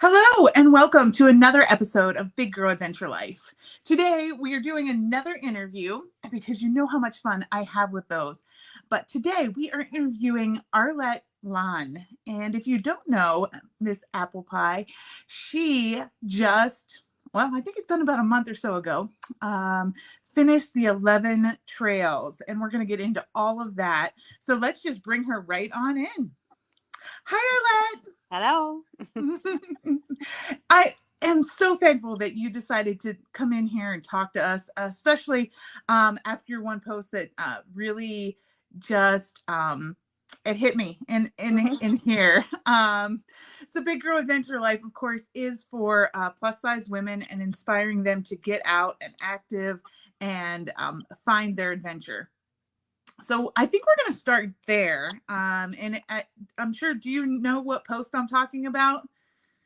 Hello and welcome to another episode of Big Girl Adventure Life. Today we are doing another interview because you know how much fun I have with those. But today we are interviewing Arlette Laan. And if you don't know Miss Apple Pie, she just, I think it's been about a month or so ago, finished the 11 trails. And we're going to get into all of that. So let's just bring her right on in. Hi, Arlette. Hello. I am so thankful that you decided to come in here and talk to us, especially after your one post that really just it hit me in here. So Big Girl Adventure Life, of course, is for plus size women and inspiring them to get out and active and find their adventure. So I think we're going to start there. I'm sure, do you know what post I'm talking about?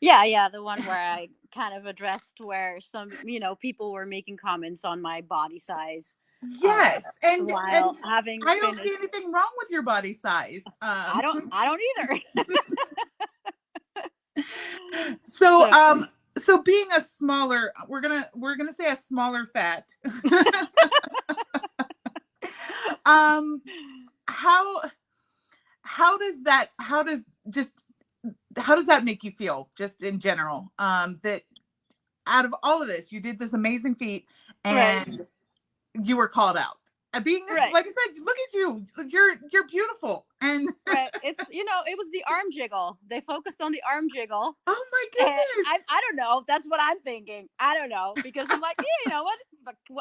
Yeah, the one where I kind of addressed where some, people were making comments on my body size uh Yes, and while having I don't see finished. anything wrong with your body size. I don't either. So So, so being a smaller, we're gonna say a smaller fat. um, how how does that make you feel, just in general? That out of all of this, you did this amazing feat, right, and you were called out. Being this, right, like I said, look at you. You're beautiful, and right. It's, it was the arm jiggle. They focused on the arm jiggle. oh my And goodness. I don't know. That's what I'm thinking. I don't know, because I'm like, yeah, you know what?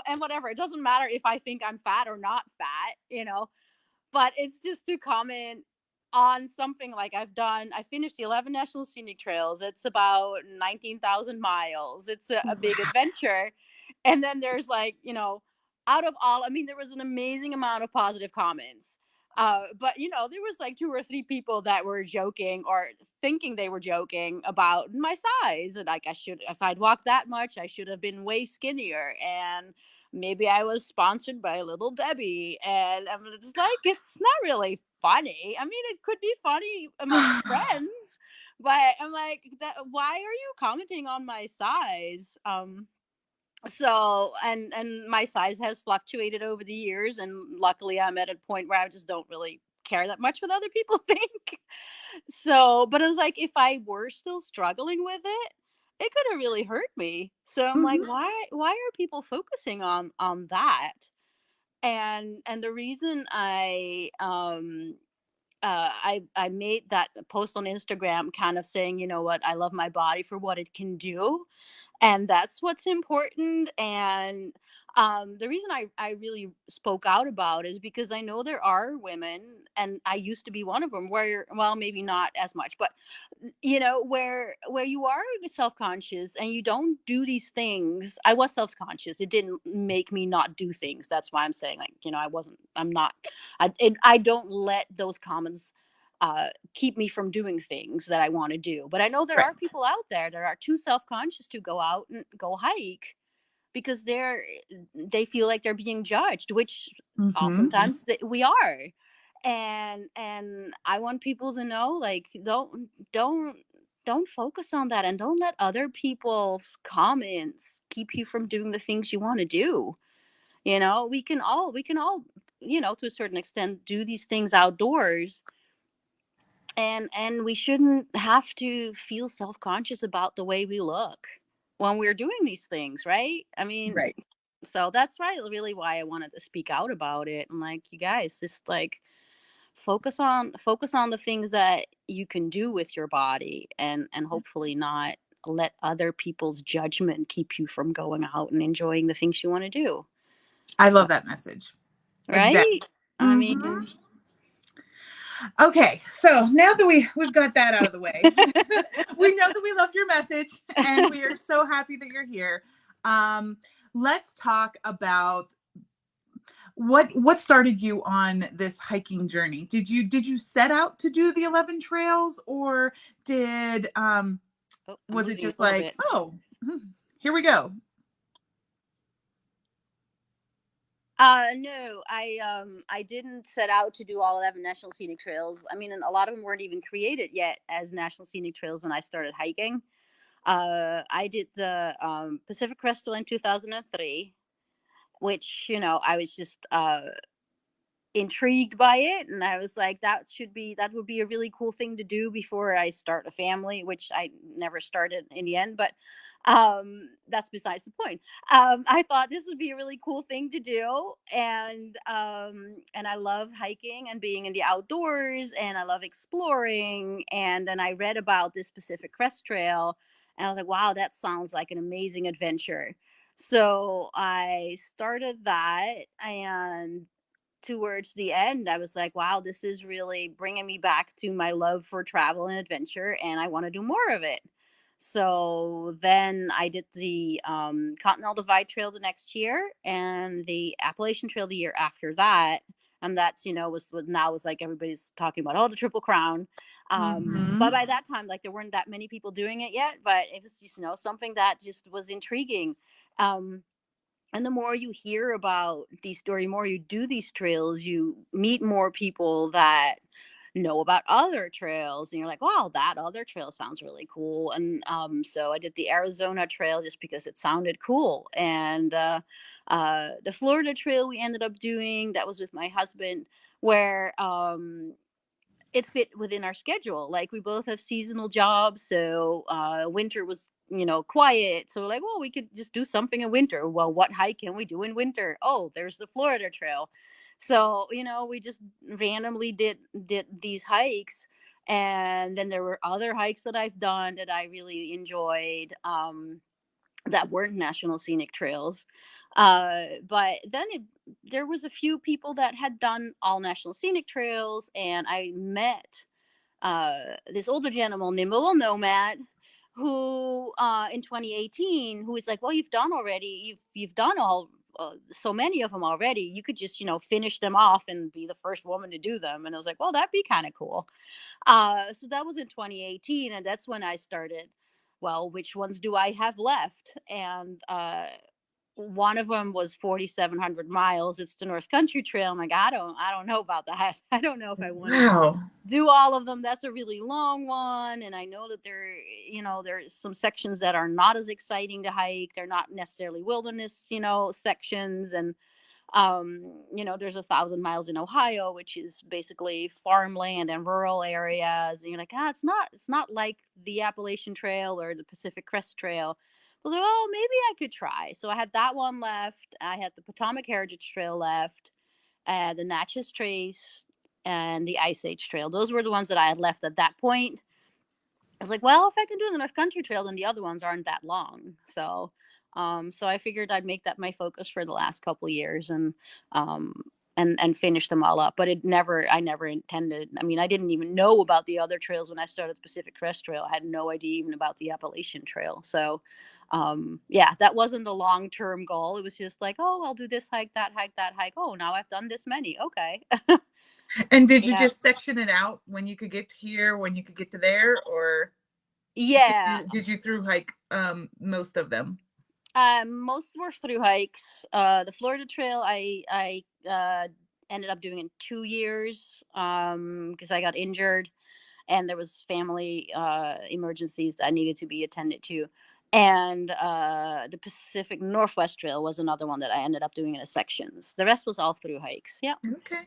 And whatever. It doesn't matter if I think I'm fat or not fat. But it's just to comment on something like I finished the 11 National Scenic Trails. It's about 19,000 miles. It's a big Wow. adventure. And then there's like, out of all, I mean, there was an amazing amount of positive comments. But there was like two or three people that were joking or thinking they were joking about my size. And like, if I'd walked that much, I should have been way skinnier. And maybe I was sponsored by Little Debbie, and I'm just like, it's not really funny. I mean, it could be funny amongst friends, but I'm like, why are you commenting on my size? So and my size has fluctuated over the years, and luckily I'm at a point where I just don't really care that much what other people think. So, but it was like, if I were still struggling with it could have really hurt me. So I'm like, Mhm. why are people focusing on that? And the reason I made that post on Instagram, kind of saying, you know what, I love my body for what it can do, and that's what's important. And the reason I really spoke out about is because I know there are women, and I used to be one of them, where, well, maybe not as much, but where you are self-conscious and you don't do these things. I was self-conscious. It didn't make me not do things. That's why I'm saying, like, I'm not, I don't let those comments keep me from doing things that I want to do. But I know there Right. are people out there that are too self-conscious to go out and go hike because they feel like they're being judged, which Mhm. oftentimes we are. And I want people to know, like, don't don't focus on that, and don't let other people's comments keep you from doing the things you want to do. We can all to a certain extent do these things outdoors, and we shouldn't have to feel self-conscious about the way we look when we're doing these things, right? I mean, Right. so that's right, really why I wanted to speak out about it. I'm like, you guys, just like, focus on the things that you can do with your body, and hopefully not let other people's judgment keep you from going out and enjoying the things you want to do. I So, love that message. Exactly. right? I Mhm. mean, Okay, so now that we've got that out of the way, we know that we love your message, and we are so happy that you're here. Um, let's talk about what started you on this hiking journey. Did you set out to do the 11 trails, or did oh, I'm was it moving a just little like, bit. oh, here we go? No, I didn't set out to do all 11 National Scenic Trails. I mean, and a lot of them weren't even created yet as National Scenic Trails when I started hiking. I did the Pacific Crest Trail in 2003, which, I was just intrigued by it, and I was like, that would be a really cool thing to do before I start a family, which I never started in the end, but that's besides the point. I thought this would be a really cool thing to do, and I love hiking and being in the outdoors, and I love exploring. And then I read about this Pacific Crest Trail, and I was like, wow, that sounds like an amazing adventure. So I started that, and towards the end, I was like, wow, this is really bringing me back to my love for travel and adventure, and I want to do more of it. So then I did the Continental Divide Trail the next year, and the Appalachian Trail the year after that. And that's, was now was like everybody's talking about, oh, the Triple Crown. Mm-hmm. But by that time, like, there weren't that many people doing it yet, but it was just, something that just was intriguing. Um, and the more you hear about these stories, the more you do these trails, you meet more people that know about other trails, and you're like, wow, that other trail sounds really cool. And so I did the Arizona Trail just because it sounded cool. And the Florida Trail we ended up doing, that was with my husband, where it fit within our schedule. Like, we both have seasonal jobs, so winter was, quiet. So we're like, well, we could just do something in winter. Well, what hike can we do in winter? Oh, there's the Florida Trail. So, we just randomly did these hikes. And then there were other hikes that I've done that I really enjoyed, that weren't national scenic trails. But then there was a few people that had done all national scenic trails, and I met this older gentleman named Little Nomad, who in 2018, who was like, well, you've done all so many of them already. You could just, finish them off and be the first woman to do them. And I was like, well, that'd be kind of cool. So that was in 2018, and that's when I started, well, which ones do I have left? And one of them was 4,700 miles. It's the North Country Trail. I'm like, I don't know about that. I don't know if I want to Wow. do all of them. That's a really long one, and I know that there's some sections that are not as exciting to hike. They're not necessarily wilderness, sections. And there's 1,000 miles in Ohio, which is basically farmland and rural areas. And you're like, it's not like the Appalachian Trail or the Pacific Crest Trail. I was like, oh, maybe I could try. So I had that one left. I had the Potomac Heritage Trail left, the Natchez Trace, and the Ice Age Trail. Those were the ones that I had left at that point. I was like, well, if I can do the North Country Trail, then the other ones aren't that long. So I figured I'd make that my focus for the last couple of years, um, and finish them all up. But I never intended. I mean, I didn't even know about the other trails when I started the Pacific Crest Trail. I had no idea even about the Appalachian Trail. So, yeah, that wasn't the long term goal. It was just like, oh, I'll do this hike, that hike, that hike. Oh, now I've done this many. Okay. And did you Yeah. just section it out when you could get to here, when you could get to there, or Yeah. did you through hike most of them? Most were through hikes. The Florida Trail, I ended up doing in 2 years, because I got injured, and there was family emergencies that needed to be attended to. And the Pacific Northwest Trail was another one that I ended up doing in a sections. The rest was all through hikes. Yeah. Okay.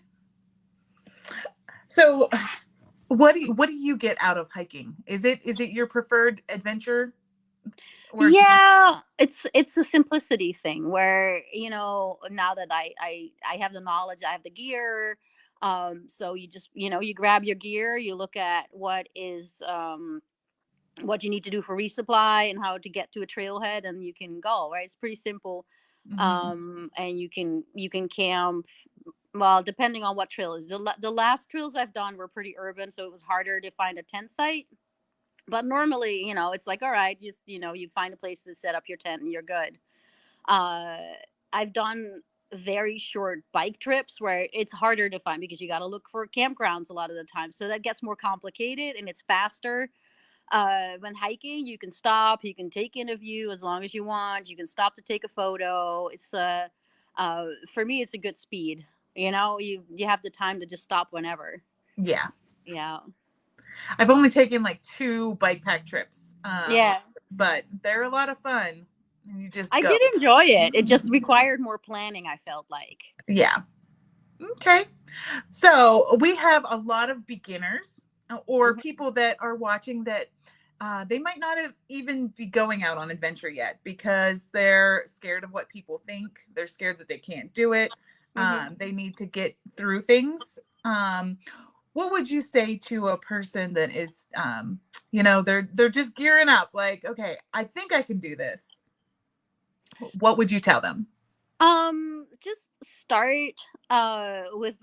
So what do you get out of hiking? Is it your preferred adventure, or do you? Yeah, it's a simplicity thing where, now that I have the knowledge, I have the gear. So you just, you grab your gear, you look at what you need to do for resupply and how to get to a trailhead, and you can go, right? It's pretty simple. Mhm. And you can camp, well, depending on what trail is. The last trails I've done were pretty urban, so it was harder to find a tent site. But normally, it's like, all right, just, you find a place to set up your tent and you're good. uh I've done very short bike trips where it's harder to find because you got to look for campgrounds a lot of the time, so that gets more complicated and it's faster. When hiking, you can stop, you can take in a view as long as you want, you can stop to take a photo. It's for me, it's a good speed. You have the time to just stop whenever. Yeah. Yeah. I've only taken like two bike pack trips. Yeah. but they're a lot of fun. And you just I go. did enjoy it. It just required more planning, I felt like. Yeah. Okay. So we have a lot of beginners or Mhm. people that are watching that they might not have even be going out on adventure yet because they're scared of what people think. They're scared that they can't do it. Mhm. They need to get through things. What would you say to a person that is, they're just gearing up? Like, okay, I think I can do this. What would you tell them? Just start with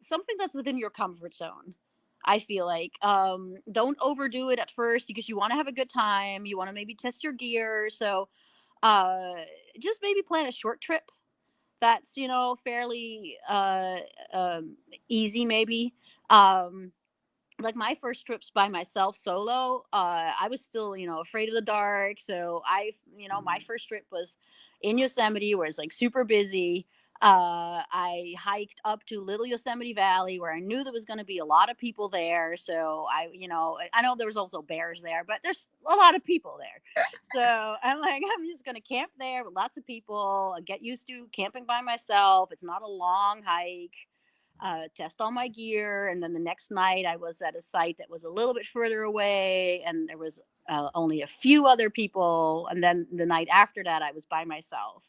something that's within your comfort zone. I feel like don't overdo it at first because you want to have a good time. You want to maybe test your gear. So uh just maybe plan a short trip that's, fairly easy maybe. Um like my first trips by myself solo, I was still, afraid of the dark. So my first trip was in Yosemite where it's like super busy. I hiked up to Little Yosemite Valley where I knew there was going to be a lot of people there. So I know there was also bears there, but there's a lot of people there. So I'm like, I'm just going to camp there with lots of people, get used to camping by myself. It's not a long hike. Test all my gear, and then the next night I was at a site that was a little bit further away, and there was only a few other people. And then the night after that, I was by myself.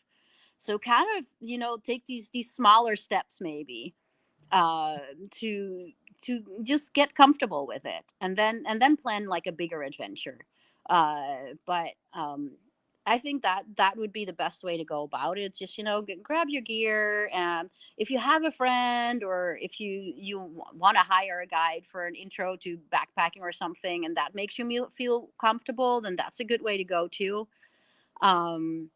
So kind of, take these smaller steps maybe uh, to just get comfortable with it, and then plan like a bigger adventure. But I think that would be the best way to go about it. It's just, grab your gear, and if you have a friend, or if you want to hire a guide for an intro to backpacking or something, and that makes you feel comfortable, then that's a good way to go too. um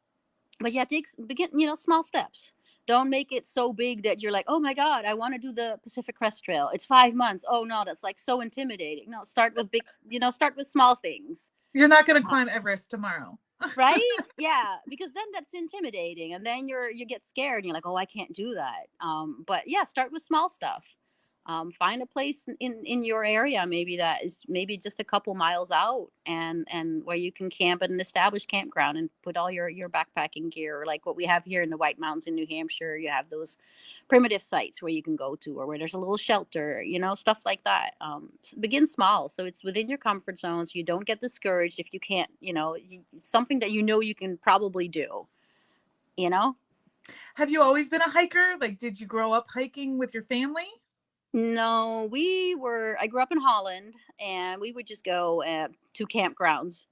but yeah, begin, small steps. Don't make it so big that you're like, oh my god, I want to do the Pacific Crest Trail. It's 5 months. Oh no, that's like so intimidating. No, start with big, start with small things. You're not going to climb Everest tomorrow. Right? Yeah, because then that's intimidating, and then you get scared, and you're like, oh, I can't do that. But yeah, start with small stuff. Find a place in your area, maybe that is maybe just a couple miles out, and where you can camp at an established campground and put all your backpacking gear, like what we have here in the White Mountains in New Hampshire. You have those primitive sites where you can go to, or where there's a little shelter, stuff like that. Begin small, so it's within your comfort zone, so you don't get discouraged if you can't, something that you can probably do, you know Have you always been a hiker? Like, did you grow up hiking with your family? No, I grew up in Holland, and we would just go to campgrounds,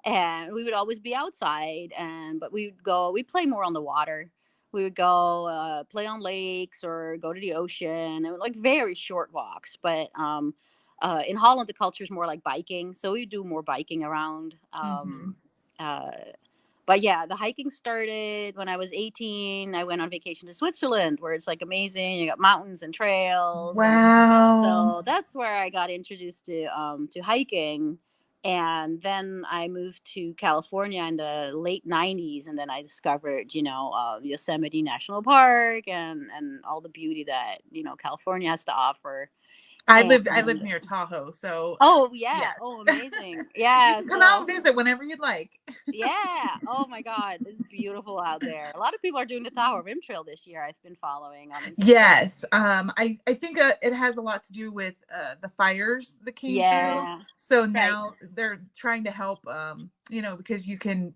and we would always be outside. But we play more on the water. We would go play on lakes or go to the ocean, and like very short walks. But in Holland, the culture is more like biking. So we do more biking around. Mm-hmm. Uh, but yeah, the hiking started when I was 18. I went on vacation to Switzerland, where it's like amazing. You got mountains and trails, and Wow. so that's where I got introduced to hiking. And then I moved to California in the late 90s, and then I discovered, Yosemite National Park, and all the beauty that, California has to offer. I live And near Tahoe, so oh yeah, yeah. oh amazing. You Yeah, can come out so and visit whenever you'd like. yeah. Oh my God, it's beautiful out there. A lot of people are doing the Tahoe Rim Trail this year. I've been following on Instagram. Yes, I think it has a lot to do with the fires that came through. Yeah. So Right. now they're trying to help, because you can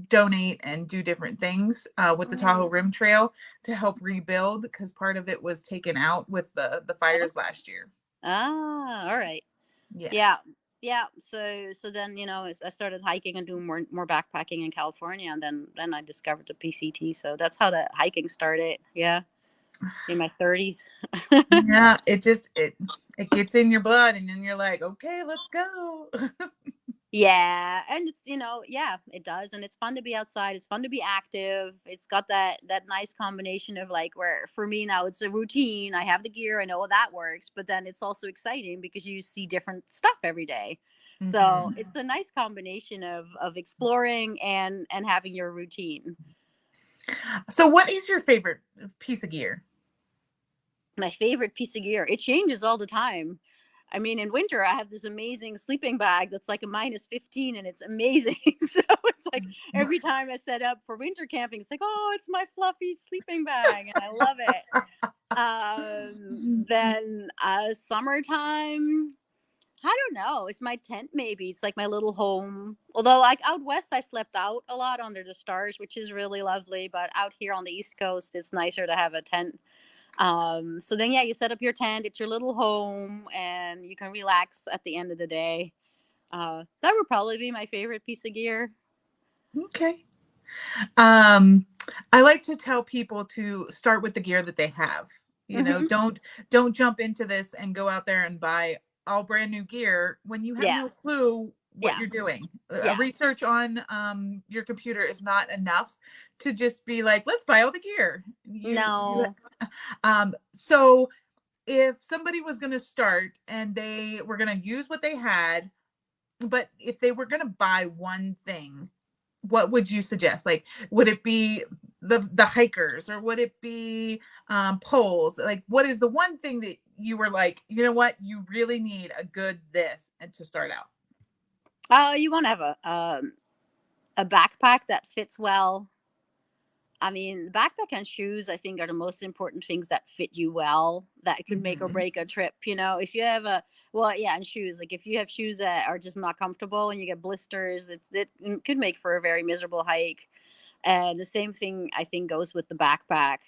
donate and do different things with the Tahoe Mm. Rim Trail to help rebuild because part of it was taken out with the Oh. fires last year. Ah. All right. Yeah. Yes. Yeah. So then, I started hiking and doing more backpacking in California, and then I discovered the PCT. So that's how the hiking started. Yeah. In my 30s. Yeah, it gets in your blood, and then you're like, okay, let's go. Yeah, and it's, yeah, it does, and it's fun to be outside. It's fun to be active. It's got that nice combination of, like, where for me now it's a routine. I have the gear, I know that works, but then it's also exciting because you see different stuff every day. So Hmm. it's a nice combination of exploring and having your routine. So, what is your favorite piece of gear? My favorite piece of gear, it changes all the time. I mean, in winter, I have this amazing sleeping bag that's like a -15, and it's amazing. So it's like every time I set up for winter camping, it's like, oh, it's my fluffy sleeping bag, and I love it. Then summertime, I don't know. It's my tent, maybe. It's like my little home. Although, like out west, I slept out a lot under the stars, which is really lovely. But out here on the East Coast, it's nicer to have a tent. So then, yeah, you set up your tent. It's your little home, and you can relax at the end of the day. That would probably be my favorite piece of gear. Okay. Um, I like to tell people to start with the gear that they have. You know, Hmm. don't jump into this and go out there and buy all brand new gear when you have Yeah, no clue what yeah, you're doing. yeah. Research on your computer is not enough to just be like, let's buy all the gear. You No. so if somebody was going to start and they were going to use what they had, but if they were going to buy one thing, what would you suggest? Like, would it be the hikers, or would it be poles? Like, what is the one thing that you were like, you know what, you really need a good this and to start out? You want to have a backpack that fits well. I mean, backpack and shoes, I think, are the most important things that fit you well, that could make or Mm-hmm. break a trip. You know, if you have a, well, yeah, and shoes, like if you have shoes that are just not comfortable and you get blisters, it could make for a very miserable hike. And the same thing, I think, goes with the backpack.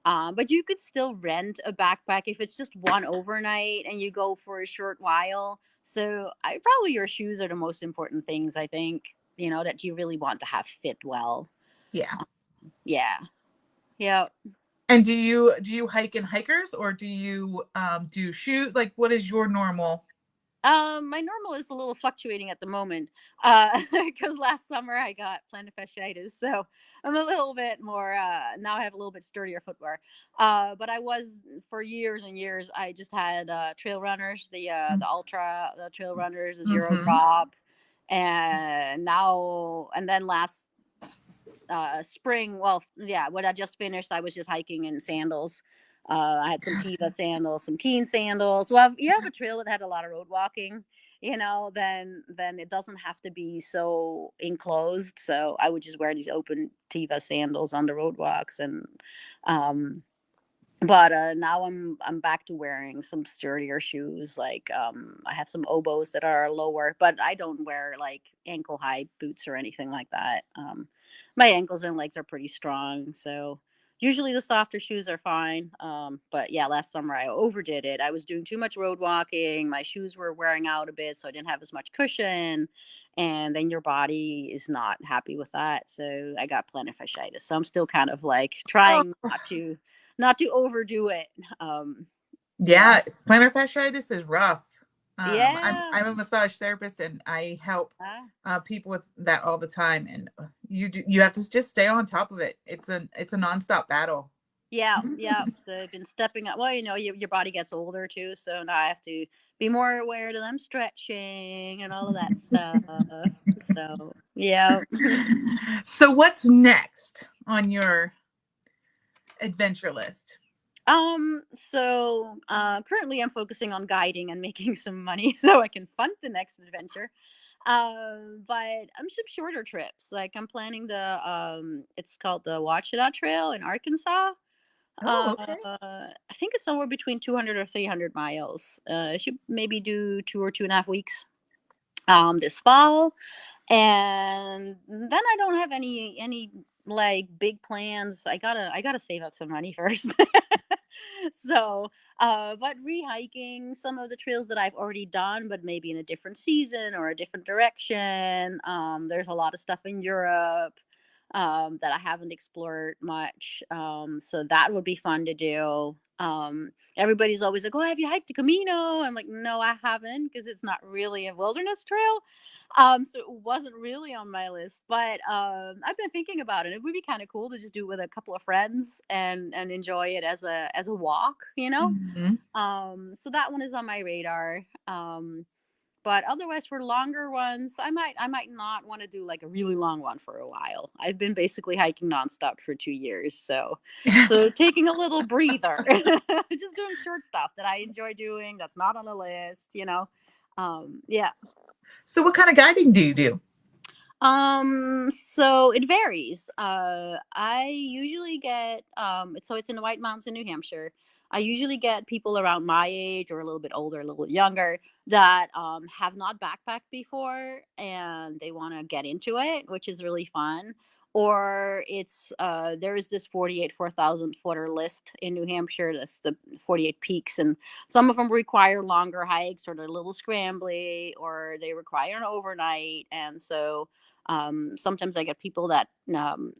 But you could still rent a backpack if it's just one overnight and you go for a short while. So probably your shoes are the most important things, I think, that you really want to have fit well. Yeah. Yeah. Yeah. And do you hike in hikers, or do you do shoes? Like, what is your normal? My normal is a little fluctuating at the moment, because last summer I got plantar fasciitis, so I'm a little bit more. Now I have a little bit sturdier footwear. But I was for years and years. I just had trail runners, the trail runners, the zero Mm-hmm. drop, and now and then last spring. Well, yeah, what I just finished, I was just hiking in sandals. I had some Tiva sandals, some Keen sandals. Well, if you have a trail that had a lot of road walking, then it doesn't have to be so enclosed. So I would just wear these open Tiva sandals on the road walks, and um, but now I'm back to wearing some sturdier shoes. Like I have some oboes that are lower, but I don't wear like ankle high boots or anything like that. My ankles and legs are pretty strong, so usually the softer shoes are fine. But yeah, last summer I overdid it. I was doing too much road walking. My shoes were wearing out a bit, so I didn't have as much cushion. And then your body is not happy with that, so I got plantar fasciitis. So I'm still kind of like trying Oh, not to overdo it. Um, yeah, yeah, plantar fasciitis is rough. yeah, I'm a massage therapist, and I help yeah, people with that all the time. And you have to just stay on top of it. It's a nonstop battle. yeah, yeah. So I've been stepping up. Well, your body gets older too, so now I have to be more aware that I'm stretching and all of that stuff. So yeah. So what's next on your adventure list? Currently I'm focusing on guiding and making some money so I can fund the next adventure. But I'm some shorter trips. Like I'm planning it's called the Wachita Trail in Arkansas. Oh, okay. I think it's somewhere between 200 or 300 miles. I should maybe do 2 or 2.5 weeks this fall, and then I don't have any like big plans. I gotta save up some money first. So, but rehiking some of the trails that I've already done, but maybe in a different season or a different direction. There's a lot of stuff in Europe that I haven't explored much. So that would be fun to do. Everybody's always like, "Oh, have you hiked the Camino?" I'm like, "No, I haven't, because it's not really a wilderness trail." So it wasn't really on my list, but I've been thinking about it. It would be kind of cool to just do it with a couple of friends and enjoy it as a walk. Mhm. So that one is on my radar. But otherwise, for longer ones, I might not want to do like a really long one for a while. I've been basically hiking nonstop for 2 years, so taking a little breather, just doing short stuff that I enjoy doing. That's not on a list, yeah. So what kind of guiding do you do? So it varies. I usually get so it's in the White Mountains in New Hampshire. I usually get people around my age or a little bit older, a little bit younger that have not backpacked before and they want to get into it, which is really fun. Or it's there is this 48 4,000 footer list in New Hampshire. That's the 48 peaks, and some of them require longer hikes, or they're a little scrambly, or they require an overnight. And so sometimes I get people that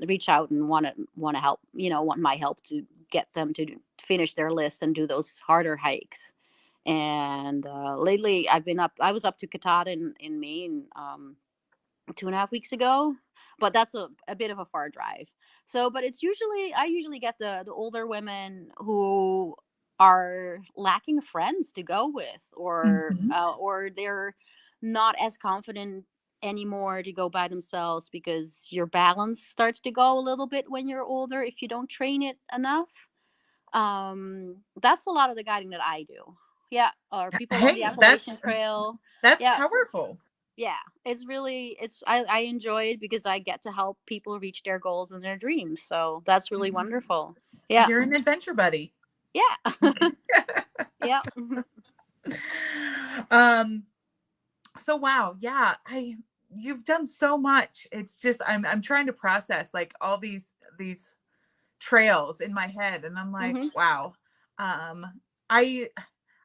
reach out and want to help, want my help to get them to finish their list and do those harder hikes. And lately, I was up to Katahdin in Maine 2.5 weeks ago, but that's a bit of a far drive. So, but I usually get the older women who are lacking friends to go with, Mhm. or they're not as confident anymore to go by themselves because your balance starts to go a little bit when you're older if you don't train it enough. That's a lot of the guiding that I do. Yeah, or people on the Hey, Appalachian Trail. that's Yeah, powerful. yeah, I enjoy it because I get to help people reach their goals and their dreams, so that's really wonderful. Yeah. You're an adventure buddy. Yeah. Yeah. um so wow, yeah, I you've done so much. It's just I'm trying to process like all these trails in my head, and I'm like, Hmm. wow. um I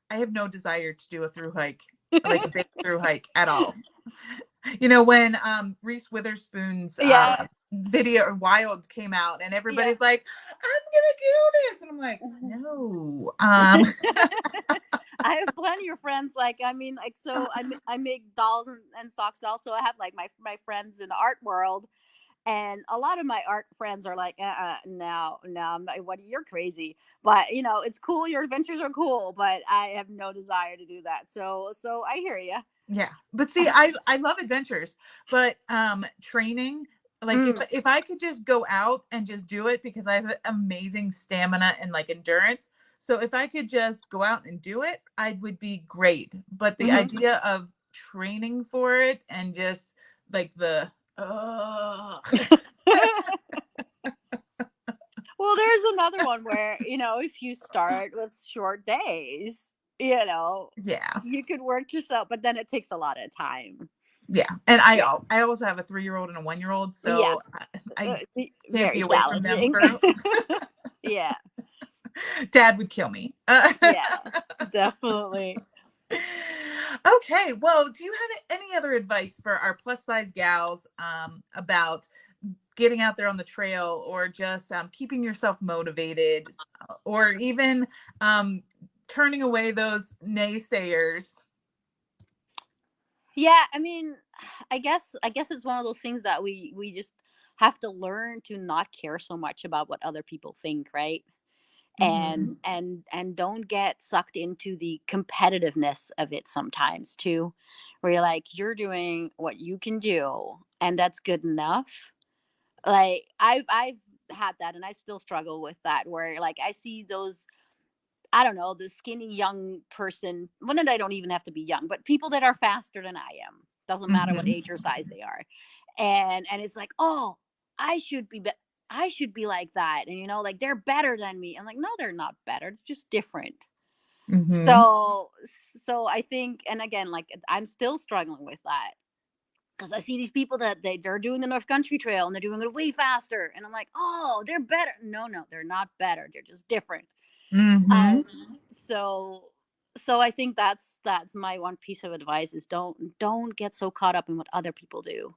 I have no desire to do a through hike, like a big through hike at all. When Reese Witherspoon's Yeah. video Wild came out, and Yeah. everybody's like, I'm gonna do this, and I'm like, no. I have plenty of friends. Like, I mean, like, so I make dolls and socks dolls. So I have like my friends in the art world, and a lot of my art friends are like, no, no, I'm not, what, you're crazy. But it's cool. Your adventures are cool, but I have no desire to do that. So I hear you. Yeah. But see, I love adventures, but training, like Mm, if I could just go out and just do it, because I have amazing stamina and like endurance. So if I could just go out and do it, I would be great. But the hmm. idea of training for it and just like the uh Well, there's another one where, if you start with short days, you know, yeah. you could work yourself, but then it takes a lot of time. Yeah. And Yeah. I also have a 3-year-old and a 1-year-old, Yeah. so I can't be Very away from them challenging. for Yeah. dad would kill me. Yeah. Definitely. Okay, well, do you have any other advice for our plus size gals about getting out there on the trail, or just keeping yourself motivated, or even um, turning away those naysayers? Yeah, I mean, I guess it's one of those things that we just have to learn to not care so much about what other people think, right? Hmm. And don't get sucked into the competitiveness of it sometimes too, where you're doing what you can do and that's good enough. Like I've had that, and I still struggle with that, where like I see those, I don't know, the skinny young person. Well, and I don't even have to be young, but people that are faster than I am. Doesn't matter what Hmm. age or size they are. And it's like, oh, I should be, I should be like that. And like they're better than me. I'm like, no, they're not better. It's just different. Hmm. So so I think, and again, like I'm still struggling with that. Because I see these people that they're doing the North Country Trail and they're doing it way faster. And I'm like, oh, they're better. No, no, they're not better. They're just different. Hmm. Um, so so I think that's my one piece of advice is don't get so caught up in what other people do.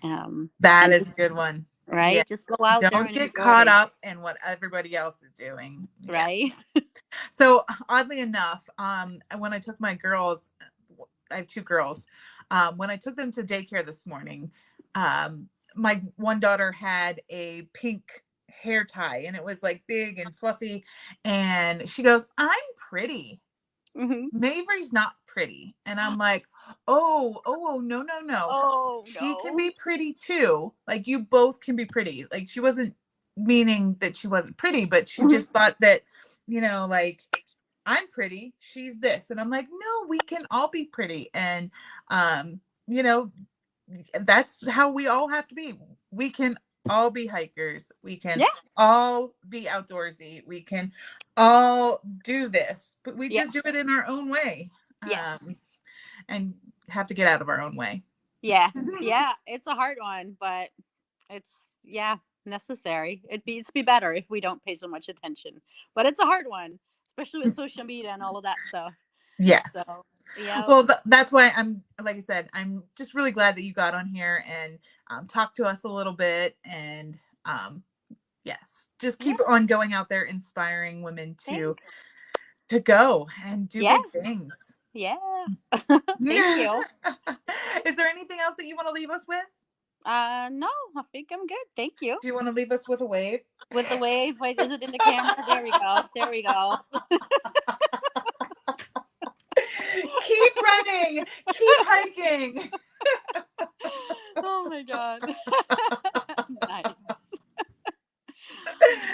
That And is a just good one. Yeah. right, just go out there Don't and get caught enjoy, up in what everybody else is doing. Yeah. right? So oddly enough, when I took my girls, I have two girls. When I took them to daycare this morning, my one daughter had a pink hair tie, and it was like big and fluffy. And she goes, I'm pretty. Hmm. Mavery's not pretty. And I'm like, oh, no, no, no. Oh She can no. be pretty too. Like you both can be pretty. Like she wasn't meaning that she wasn't pretty, but she Mhm. just thought that, like I'm pretty, she's this. And I'm like, no, we can all be pretty. And you know, that's how we all have to be. We can all be hikers. We can Yeah. all be outdoorsy. We can all do this, but we just do Yes. it in our own way. Yes. And have to get out of our own way. Yeah. Yeah. It's a hard one, but it's yeah, necessary. It'd be better if we don't pay so much attention. But it's a hard one, especially with social media and all of that stuff. Yes. So yeah. Well, that's why I'm, like I said, I'm just really glad that you got on here and talked to us a little bit. And yes, just Yeah. keep on going out there, inspiring women Thanks. to go and do Yeah. big things. Yeah. Thank you. Is there anything else that you want to leave us with? No, I think I'm good. Thank you. Do you want to leave us with a wave? With the wave, wait, is it in the camera? There we go. There we go. Keep running. Keep hiking. Oh my god. Nice.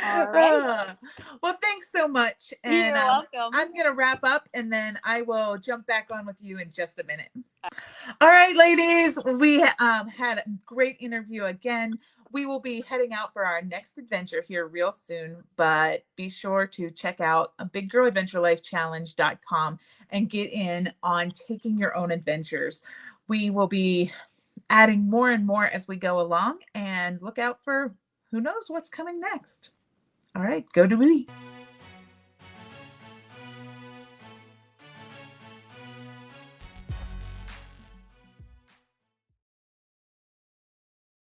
All right. Well, thanks so much. You're And welcome. I'm going to wrap up and then I will jump back on with you in just a minute. All right, ladies, we had a great interview again. We will be heading out for our next adventure here real soon, but be sure to check out biggirladventurelifechallenge.com and get in on taking your own adventures. We will be adding more and more as we go along, and look out for who knows what's coming next. All right, go to me.